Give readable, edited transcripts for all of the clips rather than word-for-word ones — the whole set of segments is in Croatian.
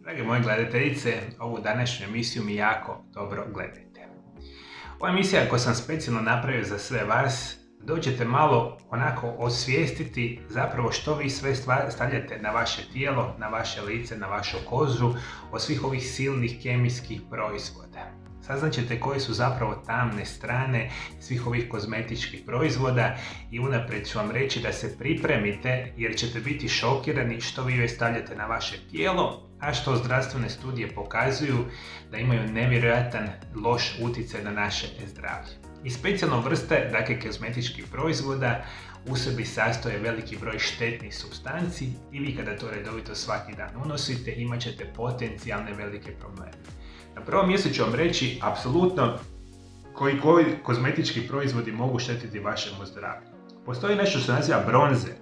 Drage moje gledateljice, ovu današnju emisiju mi jako dobro gledajte. Ova emisija koju sam specijalno napravio za sve vas, dođete malo onako osvijestiti zapravo što vi sve stavljate na vaše tijelo, na vaše lice, na vašu kožu, od svih ovih silnih kemijskih proizvoda. Saznaćete koje su zapravo tamne strane svih ovih kozmetičkih proizvoda i unaprijed ću vam reći da se pripremite jer ćete biti šokirani što vi stavljate na vaše tijelo, a što zdravstvene studije pokazuju da imaju nevjerojatan loš utjecaj na naše zdravlje. I specijalno vrste, dakle kozmetičkih proizvoda, u sebi sastoje veliki broj štetnih supstanci i vi kada to redovito svaki dan unosite imat ćete potencijalne velike probleme. Na prvom mjestu ću vam reći apsolutno koji kozmetički proizvodi mogu štetiti vašemu zdravlju. Postoji nešto što se naziva bronzer.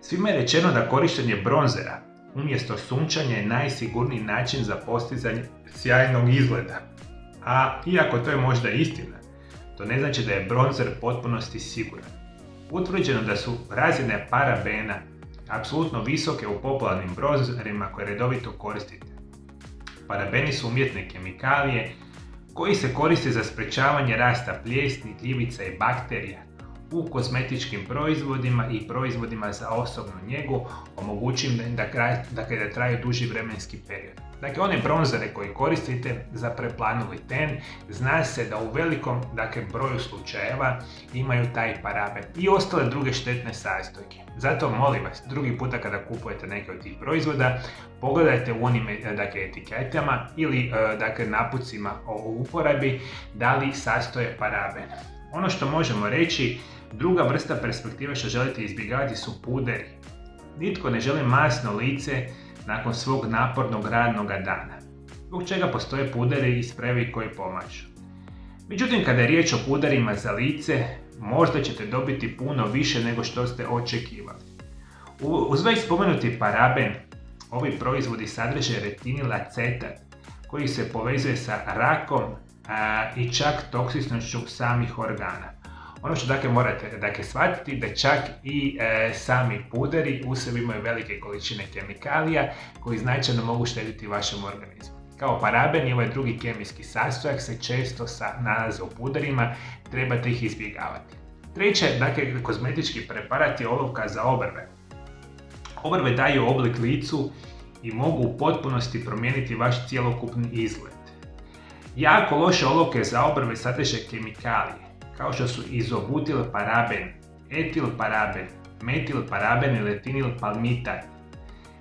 Svima je rečeno da korištenje bronzera umjesto sunčanja je najsigurniji način za postizanje sjajnog izgleda. A iako to je možda istina, to ne znači da je bronzer u potpunosti siguran. Utvrđeno da su razine parabena apsolutno visoke u popularnim bronzerima koje redovito koristite. Parabeni su umjetne kemikalije koji se koriste za sprečavanje rasta plijesni, gljivica i bakterija u kozmetičkim proizvodima i proizvodima za osobnu njegu, omogućim da traju duži vremenski period. Dakle, one bronzere koje koristite za preplanuli ten, zna se da u velikom broju slučajeva imaju taj paraben i ostale druge štetne sastojke. Zato molim vas, drugi puta kada kupujete neke od tih proizvoda, pogledajte u onim etiketama ili napucima o uporabi da li sastoje paraben. Ono što možemo reći, druga vrsta perspektive što želite izbjegavati su puderi. Nitko ne želi masno lice nakon svog napornog radnog dana, zbog čega postoje puderi i sprejevi koji pomažu. Međutim, kada je riječ o puderima za lice, možda ćete dobiti puno više nego što ste očekivali. Uz već spomenuti paraben, ovi proizvodi sadrže retinil acetat koji se povezuje sa rakom i čak toksičnošću samih organa. Ono što morate shvatiti da čak i sami puderi u sebi imaju velike količine kemikalija koji značajno mogu štetiti vašem organizmu. Kao paraben i ovaj drugi kemijski sastojak se često nalaze u puderima, trebate ih izbjegavati. Treće, kozmetički preparat je olovka za obrve. Obrve daju oblik licu i mogu u potpunosti promijeniti vaš cjelokupni izgled. Jako loše olovke za obrve sadrže kemikalije kao što su izobutil paraben, etil paraben, metil paraben i retinil palmitat.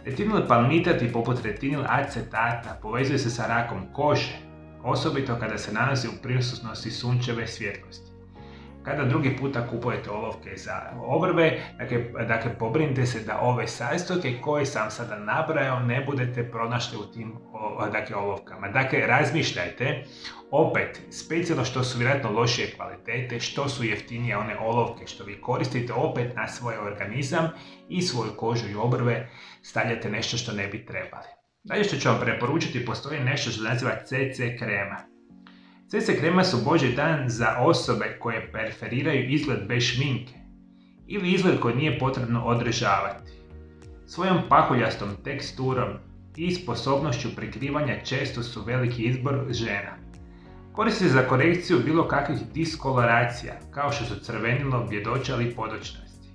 Retinil palmitat i poput retinil acetata povezuje se sa rakom kože, osobito kada se nalazi u prisutnosti sunčeve svjetlosti. Kada drugi puta kupujete olovke za obrve, pobrinite se da ove sastojke koje sam sada nabrajao ne budete pronašli u tim olovkama. Razmišljajte opet, specijalno što su vjerojatno lošije kvalitete, što su jeftinije one olovke što vi koristite, opet na svoj organizam i svoju kožu i obrve stavljate nešto što ne bi trebali. Dalje što ću vam preporučiti, postoji nešto što se naziva CC krema. CC krema su božji dan za osobe koje preferiraju izgled bez šminke ili izgled koji nije potrebno održavati. Svojom pahuljastom teksturom i sposobnošću prikrivanja često su veliki izbor žena. Koriste se za korekciju bilo kakvih diskoloracija, kao što su crvenilo, bjedoća ili podočnosti.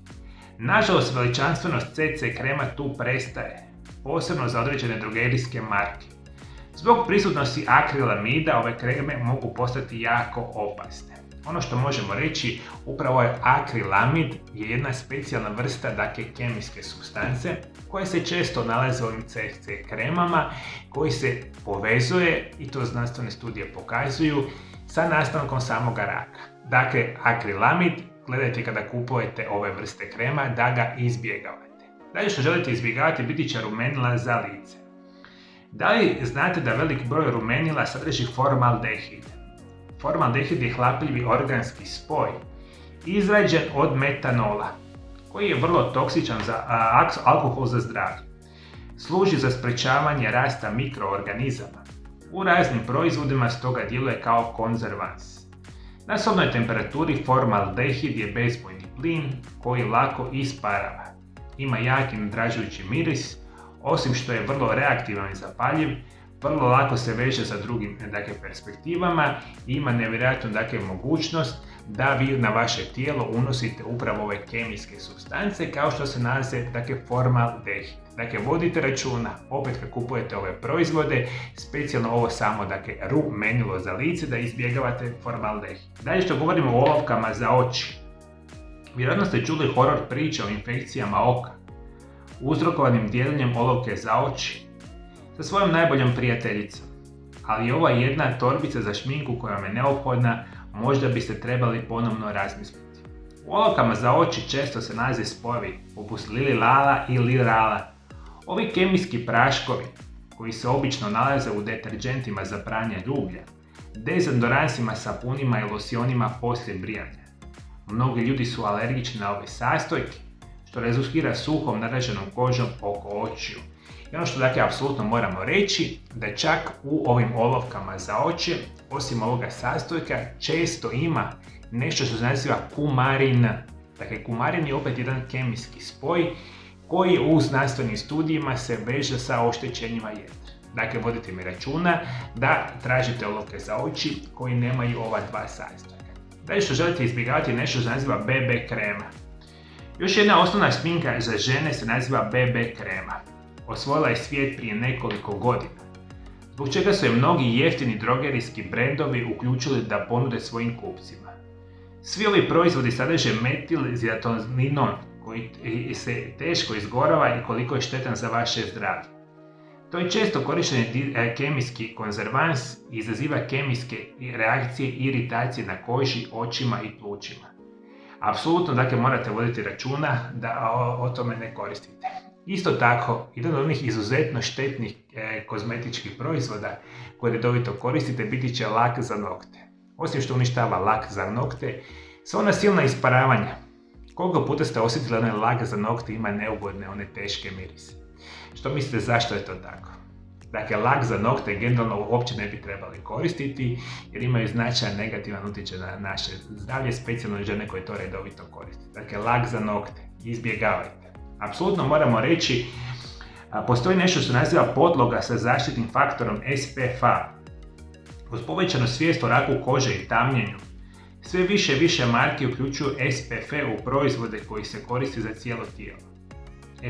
Nažalost, veličanstvenost CC krema tu prestaje, posebno za određene drogerijske marke. Zbog prisutnosti akrilamida ove kreme mogu postati jako opasne. Ono što možemo reći, upravo je akrilamid je jedna specijalna vrsta kemijske supstance koja se često nalaze u ovim CC kremama koji se povezuje, i to znanstvene studije pokazuju, sa nastankom samoga raka. Akrilamid, gledajte kada kupujete ove vrste krema da ga izbjegavate. Dalje što želite izbjegavati biti će rumenila za lice. Da li znate da velik broj rumenila sadrži formaldehid? Formaldehid je hlapljivi organski spoj izrađen od metanola, koji je vrlo toksičan za alkohol za zdravlje. Služi za sprečavanje rasta mikroorganizama. U raznim proizvodima stoga djeluje kao konzervans. Na sobnoj temperaturi formaldehid je bezbojni plin koji lako isparava. Ima jak i nadražujući miris, Osim što je vrlo reaktivan i zapaljiv, vrlo lako se veže sa drugim perspektivama i ima nevjerojatnu mogućnost da vi na vaše tijelo unosite upravo ove kemijske supstance kao što se nalaze formaldehid. Vodite računa, opet kad kupujete ove proizvode, specijalno ovo samo rumenilo za lice, da izbjegavate formaldehid. Dalje što govorimo o olovkama za oči. Vjerojatno ste čuli horor priče o infekcijama oka, uzrokovanim dijeljenjem olovke za oči sa svojom najboljom prijateljicom. Ali ova jedna torbica za šminku koja vam je neophodna, možda biste trebali ponovno razmisliti. U olovkama za oči često se nalaze spojevi poput lililala i lirala. Ovi kemijski praškovi, koji se obično nalaze u deterdžentima za pranje rublja, dezodoransima, sapunima i losionima poslije brijanja. Mnogi ljudi su alergični na ove sastojke, što rezultira suhom naraženom kožom oko očiju. I ono što apsolutno moramo reći, da čak u ovim olovkama za oči, osim ovoga sastojka, često ima nešto što se naziva kumarin. Kumarin je opet jedan kemijski spoj koji u znanstvenim studijima se veže sa oštećenjima jetre. Vodite mi računa da tražite olovke za oči koji nemaju ova dva sastojka. Dalje što želite izbjegavati nešto što se naziva BB krema. Još jedna osnovna šminka za žene se naziva BB krema. Osvojila je svijet prije nekoliko godina, zbog čega su je mnogi jeftini drogerijski brendovi uključili da ponude svojim kupcima. Svi ovi proizvodi sadrže metilizatoninol koji se teško izgorava i koliko je štetan za vaše zdravlje. To je često korišteni kemijski konzervans i izaziva kemijske reakcije i iritacije na koži, očima i plućima. Apsolutno morate voditi računa da o tome ne koristite. Isto tako, jedan od onih izuzetno štetnih kozmetičkih proizvoda koje redovito koristite biti će lak za nokte. Osim što uništava lak za nokte, sva ona silna isparavanja. Koliko puta ste osjetili onaj lak za nokte ima neugodne, one teške mirise? Što mislite zašto je to tako? Lak za nokte generalno uopće ne bi trebali koristiti jer imaju značajan negativan utjecaj na naše zdravlje, specijalno žene koje to redovito koriste. Lak za nokte, izbjegavajte. Apsolutno moramo reći, postoji nešto što se naziva podloga sa zaštitnim faktorom SPF-a. Uz povećanu svijest o raku kože i tamnjenju, sve više marki uključuju SPF u proizvode koji se koriste za cijelo tijelo.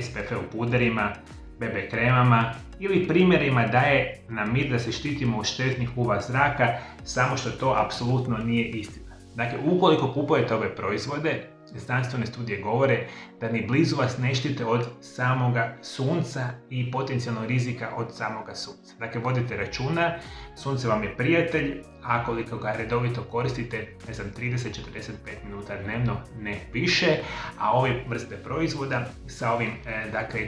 SPF u puderima, BB kremama ili primjerima daje nam mir da se štitimo od štetnih UV zraka, samo što to apsolutno nije istina. Ukoliko kupujete ove proizvode, znanstvene studije govore da ni blizu vas ne štite od samoga sunca i potencijalnog rizika od samoga sunca. Vodite računa, sunce vam je prijatelj, a koliko ga redovito koristite, 30-45 minuta dnevno, ne više, a ove vrste proizvoda sa ovim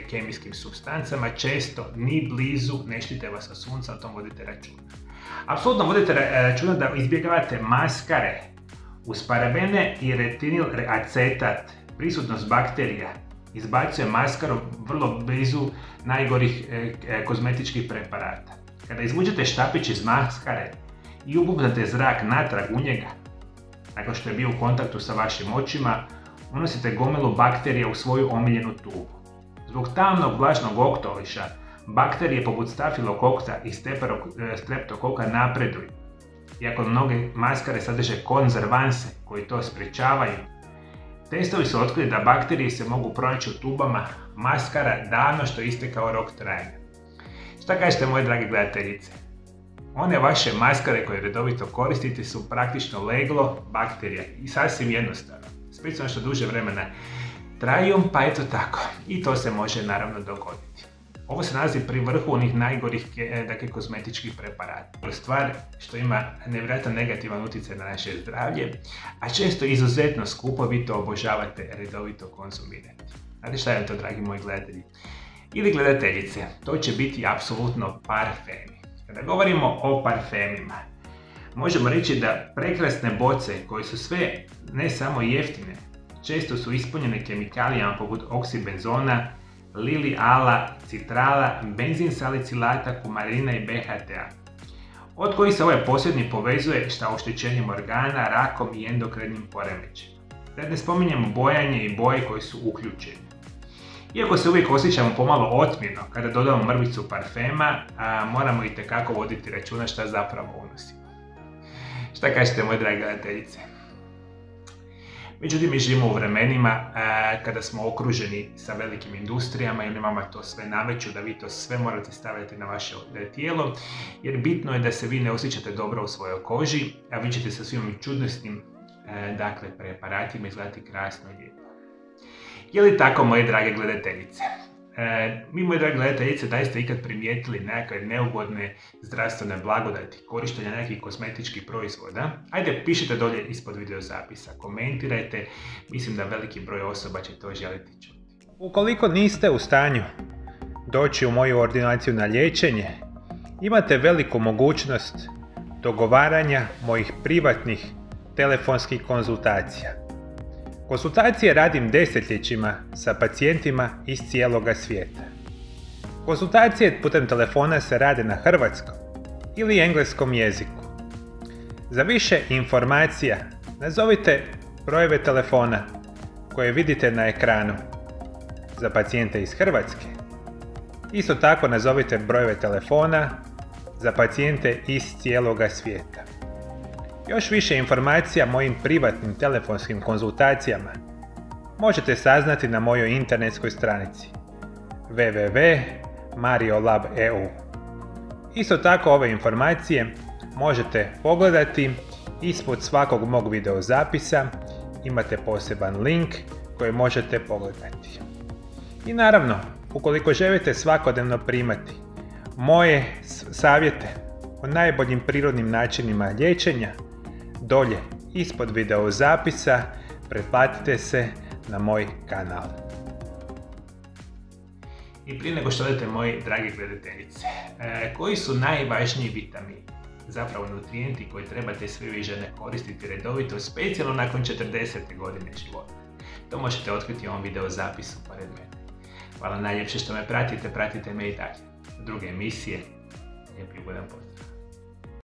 kemijskim supstancama često ni blizu ne štite vas od sunca, o tom vodite računa. Apsolutno vodite računa da izbjegavate maskare. Uz parabene i retinil acetat, prisutnost bakterija izbacuje maskaru vrlo blizu najgorih kozmetičkih preparata. Kada izvučete štapić iz maskare i upumpate zrak natrag u njega, nakon što je bio u kontaktu sa vašim očima, unosite gomilu bakterija u svoju omiljenu tubu. Zbog tamnog vlažnog okoliša, bakterije poput stafilokokka i streptokoka napreduju. Iako mnoge maskare sadrže konzervanse koji to sprječavaju, testovi su otkrili da bakterije se mogu pronaći u tubama maskara davno što je istekao rok trajanja. Šta kažete, moje drage gledateljice? One vaše maskare koje redovito koristite su praktično leglo bakterija i sasvim jednostavno. Specijalno što duže vremena traju, pa eto tako. I to se može naravno dogoditi. Ovo se nalazi pri vrhu onih najgorih kozmetičkih preparata. Stvar što ima nevjerojatan negativan utjecaj na naše zdravlje, a često izuzetno skupo, vi to obožavate redovito konzumirati. Znate šta je to, dragi moji gledatelji? Ili gledateljice, to će biti apsolutno parfemi. Kada govorimo o parfemima, možemo reći da prekrasne boce koje su sve ne samo jeftine, često su ispunjene kemikalijama poput oksibenzona, liliala, citrala, benzin salicilata, kumarina i BHT-a, od kojih se ovaj posljednji povezuje sa oštećenjem organa, rakom i endokrinim poremećajima. Da ne spominjemo bojanje i boje koji su uključeni. Iako se uvijek osjećamo pomalo otmjeno kada dodamo mrvicu parfema, moramo itekako voditi računa šta zapravo unosimo. Šta kažete, moje drage gledateljice? Međutim, mi živimo u vremenima kada smo okruženi sa velikim industrijama i vama to sve nameću da vi to sve morate staviti na vaše tijelo, jer bitno je da se vi ne osjećate dobro u svojoj koži, a vi ćete sa svim čudnostim preparatima izgledati krasno i lijepo. Je li tako, moje drage gledateljice? Mi, moje drage gledateljice, da ste ikad primijetili nekakve neugodne zdravstvene blagodati korištenja nekih kozmetičkih proizvoda? Ajde, pišite dolje ispod video zapisa, komentirajte, mislim da veliki broj osoba će to želiti čuti. Ukoliko niste u stanju doći u moju ordinaciju na liječenje, imate veliku mogućnost dogovaranja mojih privatnih telefonskih konzultacija. Konzultacije radim desetljećima sa pacijentima iz cijeloga svijeta. Konzultacije putem telefona se rade na hrvatskom ili engleskom jeziku. Za više informacija nazovite brojeve telefona koje vidite na ekranu za pacijente iz Hrvatske. Isto tako nazovite brojeve telefona za pacijente iz cijeloga svijeta. Još više informacija o mojim privatnim telefonskim konzultacijama možete saznati na mojoj internetskoj stranici www.mariolab.eu. Isto tako ove informacije možete pogledati ispod svakog mog videozapisa, imate poseban link koji možete pogledati. I naravno, ukoliko želite svakodnevno primati moje savjete o najboljim prirodnim načinima liječenja, dolje ispod videozapisa pretplatite se na moj kanal. I prije nego što odete, moji dragi gledateljice, koji su najvažniji vitamini, zapravo nutrijenti koji trebate sve vi žene koristiti redovito, specijalno nakon 40. godine života? To možete otkriti u ovom videozapisu pored mene. Hvala najljepše što me pratite me i dalje. Druge emisije, lijep i ugodan pozdrav.